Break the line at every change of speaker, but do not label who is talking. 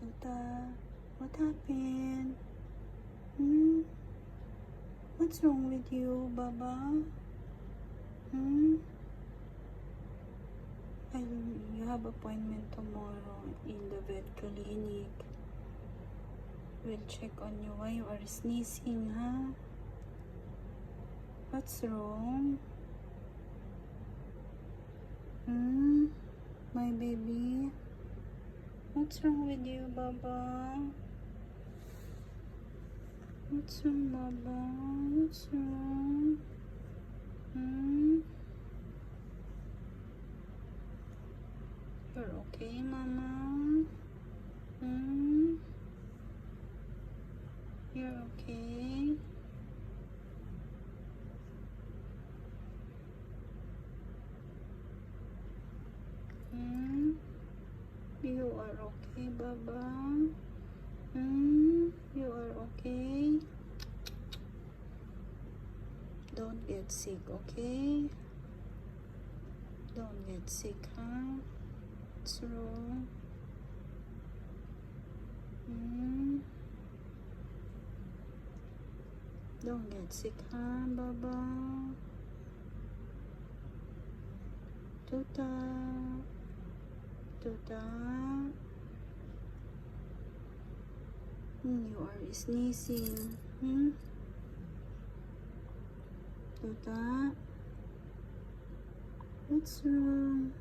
Tuta, what happened? Hmm? What's wrong with you, Baba? Hmm? You have appointment tomorrow in the vet clinic. We'll check on you. Why you are sneezing, huh? What's wrong? Hmm? My baby? What's wrong with you, Baba? What's wrong, Baba? What's wrong? Hmm? You're okay, Mama? Hmm? You're okay? Hmm? You are okay, Baba? Hmm? You are okay? Don't get sick, okay? Don't get sick, huh? What's wrong? Hmm? Don't get sick, huh, Baba? Tuta. Tuta. You are sneezing. Hmm? Tuta. What's wrong?